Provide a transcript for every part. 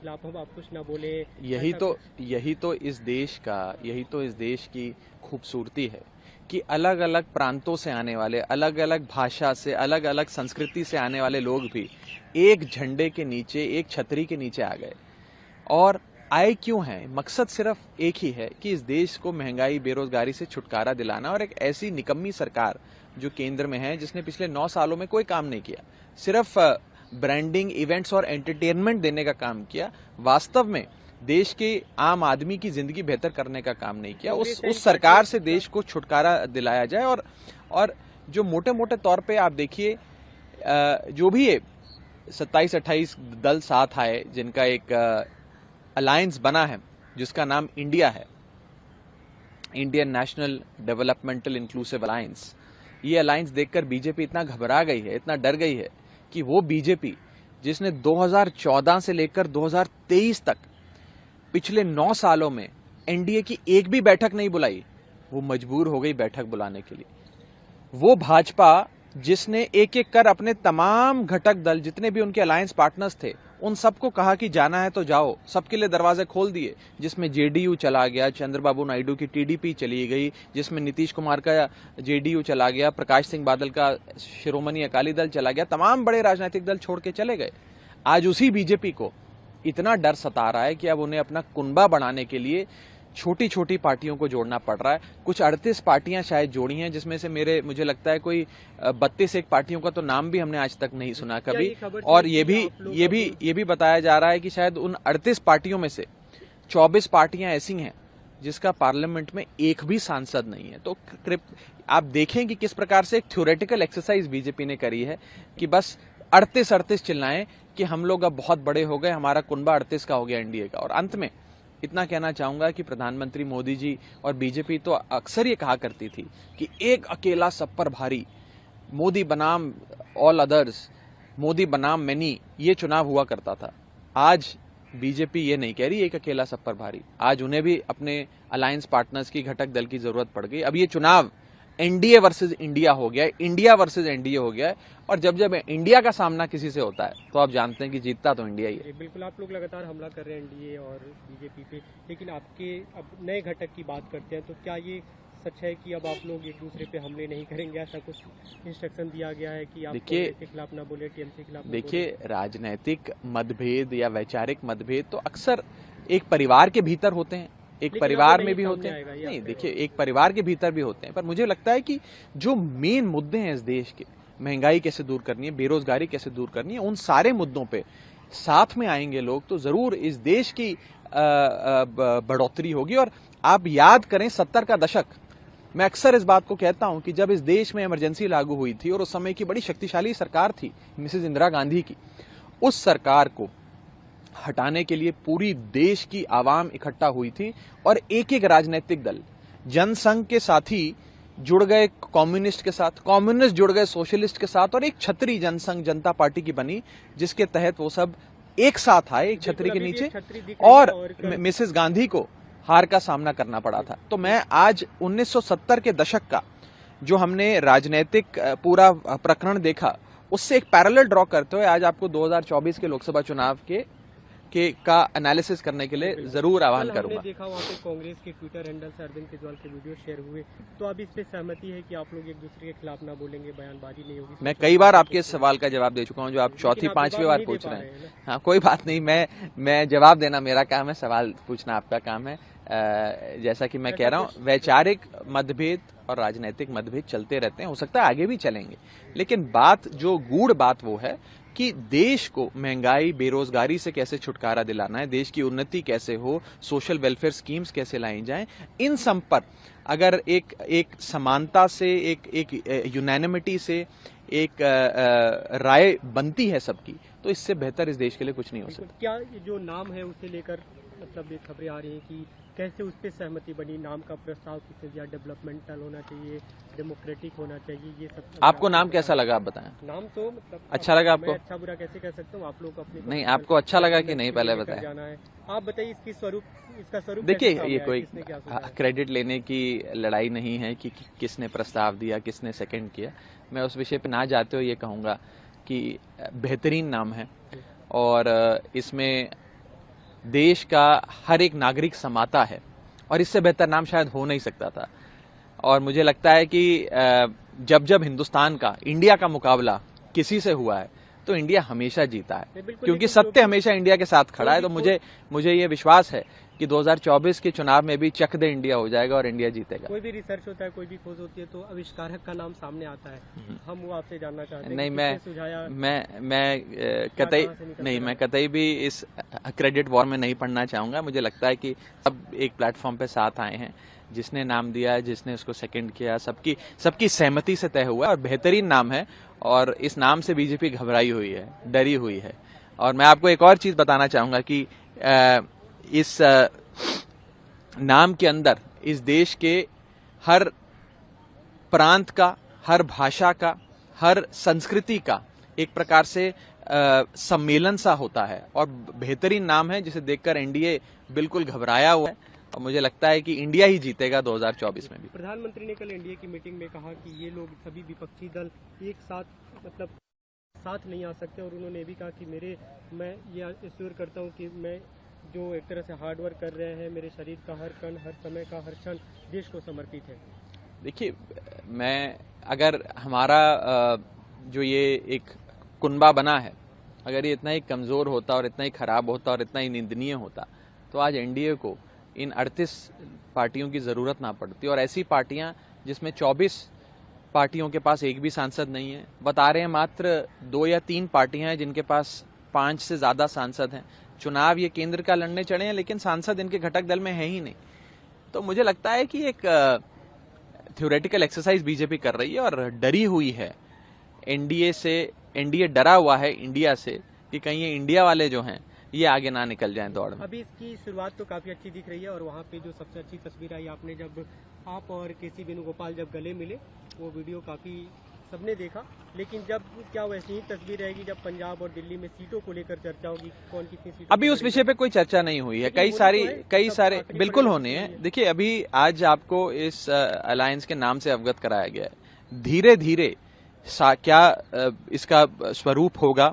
खिलाफ हम आप कुछ ना बोले। यही तो इस देश की खूबसूरती है कि अलग अलग प्रांतों से आने वाले, अलग अलग भाषा से, अलग अलग संस्कृति से आने वाले लोग भी एक झंडे के नीचे, एक छतरी के नीचे आ गए। और आए क्यों हैं? मकसद सिर्फ एक ही है कि इस देश को महंगाई, बेरोजगारी से छुटकारा दिलाना। और एक ऐसी निकम्मी सरकार जो केंद्र में है, जिसने पिछले 9 सालों में कोई काम नहीं किया, सिर्फ ब्रांडिंग, इवेंट्स और एंटरटेनमेंट देने का काम किया, वास्तव में देश के आम आदमी की जिंदगी बेहतर करने का काम नहीं किया। उस सरकार से देश को छुटकारा दिलाया जाए। और जो मोटे मोटे तौर पे आप देखिए, जो भी 27-28 दल साथ आए, जिनका एक अलायंस बना है जिसका नाम इंडिया है, Indian national developmental inclusive alliance. ये अलायंस देखकर बीजेपी इतना घबरा गई है, इतना डर गई है कि वो बीजेपी जिसने 2014 से लेकर 2023 तक पिछले 9 सालों में एनडीए की एक भी बैठक नहीं बुलाई, वो मजबूर हो गई बैठक बुलाने के लिए। वो भाजपा जिसने एक एक कर अपने तमाम घटक दल, जितने भी उनके अलायंस पार्टनर्स थे, उन सबको कहा कि जाना है तो जाओ, सबके लिए दरवाजे खोल दिए, जिसमें जेडीयू चला गया, चंद्रबाबू नायडू की टीडीपी चली गई, जिसमें नीतीश कुमार का जेडीयू चला गया, प्रकाश सिंह बादल का शिरोमणि अकाली दल चला गया, तमाम बड़े राजनीतिक दल छोड़ के चले गए। आज उसी बीजेपी को इतना डर सता रहा है कि अब उन्हें अपना कुनबा बढ़ाने के लिए छोटी छोटी पार्टियों को जोड़ना पड़ रहा है। कुछ 38 पार्टियां शायद जोड़ी हैं, जिसमें से मुझे लगता है कोई 32 पार्टियों का तो नाम भी हमने आज तक नहीं सुना कभी। और ये भी बताया जा रहा है कि शायद उन 38 पार्टियों में से 24 पार्टियां ऐसी हैं जिसका पार्लियामेंट में एक भी सांसद नहीं है। तो आप देखें कि किस प्रकार से एक थ्योरेटिकल एक्सरसाइज बीजेपी ने करी है कि बस 38 चिल्लाएं कि हम लोग अब बहुत बड़े हो गए, हमारा कुनबा 38 का हो गया एनडीए का। और अंत में इतना कहना चाहूंगा कि प्रधानमंत्री मोदी जी और बीजेपी तो अक्सर ये कहा करती थी कि एक अकेला सब पर भारी, मोदी बनाम ऑल अदर्स, मोदी बनाम मैनी, ये चुनाव हुआ करता था। आज बीजेपी ये नहीं कह रही एक अकेला सब पर भारी। आज उन्हें भी अपने अलायंस पार्टनर्स की, घटक दल की जरूरत पड़ गई। अब ये चुनाव एनडीए वर्सेस इंडिया हो गया है, इंडिया वर्सेस एनडीए हो गया है। और जब इंडिया का सामना किसी से होता है तो आप जानते हैं कि जीतता तो इंडिया ही है। बिल्कुल, आप लोग लगातार हमला कर रहे हैं एनडीए और बीजेपी पे, लेकिन आपके अब नए घटक की बात करते हैं तो क्या ये सच है कि अब आप लोग एक दूसरे पे हमले नहीं करेंगे? ऐसा कुछ इंस्ट्रक्शन दिया गया है कि आप कांग्रेस के खिलाफ ना बोले, टीएमसी के खिलाफ? देखिए, राजनीतिक मतभेद या वैचारिक मतभेद तो अक्सर एक परिवार के भीतर होते हैं, एक परिवार में भी होते हैं। नहीं, देखिए, एक परिवार के भीतर भी होते हैं, पर मुझे लगता है कि जो मेन मुद्दे हैं इस देश के, महंगाई कैसे दूर करनी है, बेरोजगारी कैसे दूर करनी है, उन सारे मुद्दों पे साथ में आएंगे लोग तो जरूर इस देश की बढ़ोतरी होगी। और आप याद करें 70 का दशक, मैं अक्सर इस बात को कहता हूं कि जब इस देश में इमरजेंसी लागू हुई थी और उस समय की बड़ी शक्तिशाली सरकार थी मिसेस इंदिरा गांधी की, उस सरकार को हटाने के लिए पूरी देश की आवाम इकट्ठा हुई थी और एक एक राजनीतिक दल, जनसंघ के साथी जुड़ गए कम्युनिस्ट के साथ, कम्युनिस्ट जुड़ गए सोशलिस्ट के साथ, और एक छतरी जनसंघ जनता पार्टी की बनी जिसके तहत वो सब एक साथ आए, एक छतरी के नीचे। और मिसेस गांधी को हार का सामना करना पड़ा था। तो मैं आज 1970 के दशक का जो हमने राजनीतिक पूरा प्रकरण देखा, उससे एक पैरेलल ड्रॉ करते हुए आज आपको 2024 के लोकसभा चुनाव का एनालिसिस करने के लिए जरूर आह्वान करूंगा। हमने देखा वहाँ पे कांग्रेस के ट्विटर हैंडल से अरविंद केजरीवाल के वीडियो शेयर हुए, तो अब इस पे सहमति है कि आप लोग एक दूसरे के खिलाफ ना बोलेंगे, बयानबाजी नहीं होगी? मैं कई बार आपके इस सवाल का जवाब दे चुका हूं, जो आप चौथी पांचवी बार पूछ रहे हैं। हाँ, कोई बात नहीं, मैं जवाब देना मेरा काम है, सवाल पूछना आपका काम है। जैसा कि मैं कह रहा हूं, वैचारिक मतभेद और राजनीतिक मतभेद चलते रहते हैं, हो सकता है आगे भी चलेंगे, लेकिन जो गूढ़ बात वो है कि देश को महंगाई, बेरोजगारी से कैसे छुटकारा दिलाना है, देश की उन्नति कैसे हो, सोशल वेलफेयर स्कीम्स कैसे लाई जाएं, इन सब पर अगर एक समानता से, एक यूनैनिमिटी से एक राय बनती है सबकी, तो इससे बेहतर इस देश के लिए कुछ नहीं हो सकता। क्या जो नाम है उसे लेकर मतलब खबरें आ रही हैं कि कैसे उस पर सहमति बनी? नाम का प्रस्ताव किसने दिया? डेवलपमेंटल होना चाहिए, डेमोक्रेटिक होना चाहिए, ये सब? आपको नाम कैसा लगा, आप बताएं। नाम तो मतलब अच्छा लगा आपको? अच्छा बुरा कैसे कह सकता हूँ, आप लोग अपने नहीं, आपको अच्छा लगा कि नहीं, पहले बताएं। जाना है, आप बताइए इसका स्वरूप। देखिए, ये कोई क्रेडिट लेने की लड़ाई नहीं है कि किसने प्रस्ताव दिया, किसने सेकंड किया। मैं उस विषय पे ना जाते हुए ये कहूंगा कि बेहतरीन नाम है और इसमें देश का हर एक नागरिक समाता है और इससे बेहतर नाम शायद हो नहीं सकता था। और मुझे लगता है कि जब जब हिंदुस्तान का, इंडिया का मुकाबला किसी से हुआ है तो इंडिया हमेशा जीता है, क्योंकि सत्य हमेशा इंडिया के साथ खड़ा है। तो मुझे ये विश्वास है कि 2024 के चुनाव में भी चक दे इंडिया हो जाएगा और इंडिया जीतेगा। कोई भी रिसर्च होता है, कोई भी खोज होती है तो आविष्कारक का नाम सामने आता है। हम वो आपसे जानना चाहते हैं। नहीं, मैं कतई भी इस क्रेडिट वॉर में नहीं पढ़ना चाहूंगा। मुझे लगता है कि सब एक प्लेटफॉर्म पे साथ आए हैं, जिसने नाम दिया है, जिसने उसको सेकंड किया, सबकी सहमति से तय हुआ है और बेहतरीन नाम है। और इस नाम से बीजेपी घबराई हुई है, डरी हुई है। और मैं आपको एक और चीज बताना चाहूंगा कि इस नाम के अंदर इस देश के हर प्रांत का, हर भाषा का, हर संस्कृति का एक प्रकार से सम्मेलन सा होता है और बेहतरीन नाम है, जिसे देखकर एनडीए बिल्कुल घबराया हुआ है। और मुझे लगता है कि इंडिया ही जीतेगा 2024 में भी। प्रधानमंत्री ने कल एनडीए की मीटिंग में कहा कि ये लोग सभी विपक्षी दल एक साथ साथ नहीं आ सकते, और उन्होंने भी कहा कि मैं ये एश्योर करता हूँ कि मैं जो एक तरह से हार्ड वर्क कर रहे हैं, मेरे शरीर का हर कण, हर समय का हर क्षण देश को समर्पित है। देखिए, अगर हमारा जो ये एक कुनबा बना है, अगर ये इतना ही कमजोर होता और इतना ही खराब होता और इतना ही निंदनीय होता तो आज एनडीए को इन 38 पार्टियों की जरूरत ना पड़ती। और ऐसी पार्टियां जिसमें 24 पार्टियों के पास एक भी सांसद नहीं है, बता रहे हैं मात्र 2 या 3 पार्टियां हैं जिनके पास 5 से ज्यादा सांसद हैं। चुनाव ये केंद्र का लड़ने चढ़े हैं, लेकिन सांसद इनके घटक दल में है ही नहीं। तो मुझे लगता है कि एक थ्योरेटिकल एक्सरसाइज बीजेपी कर रही है और डरी हुई है एनडीए से। एनडीए डरा हुआ है इंडिया से कि कहीं ये इंडिया वाले जो हैं ये आगे ना निकल जाएं दौड़ में। अभी इसकी शुरुआत तो काफी अच्छी दिख रही है, और वहाँ पे जो सबसे अच्छी तस्वीर आई आपने, जब आप और केसी वेणुगोपाल जब गले मिले, वो वीडियो काफी सबने देखा। लेकिन जब क्या वैसी ही तस्वीर रहेगी जब पंजाब और दिल्ली में सीटों को लेकर चर्चा होगी, कौन कितनी सीटों? अभी उस विषय पे कोई चर्चा नहीं हुई है। कई सारे बिल्कुल होने हैं। देखिए, अभी आज आपको इस अलायंस के नाम से अवगत कराया गया है। धीरे धीरे क्या इसका स्वरूप होगा,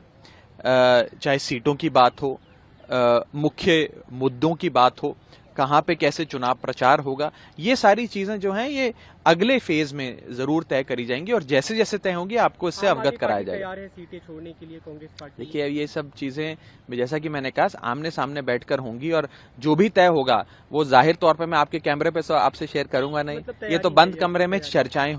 चाहे सीटों की बात हो, मुख्य मुद्दों की बात हो, कहां पे कैसे चुनाव प्रचार होगा, ये सारी चीजें जो हैं ये अगले फेज में जरूर तय करी जाएंगी और जैसे जैसे तय होंगी आपको इससे अवगत कराया जाएगा। तैयार है सीटें छोड़ने के लिए कांग्रेस पार्टी? देखिए, ये सब चीजें जैसा कि मैंने कहा आमने सामने बैठकर होंगी और जो भी तय होगा वो जाहिर तौर पर मैं आपके कैमरे पे आपसे शेयर करूंगा नहीं। ये तो बंद कमरे में चर्चाएं होंगी।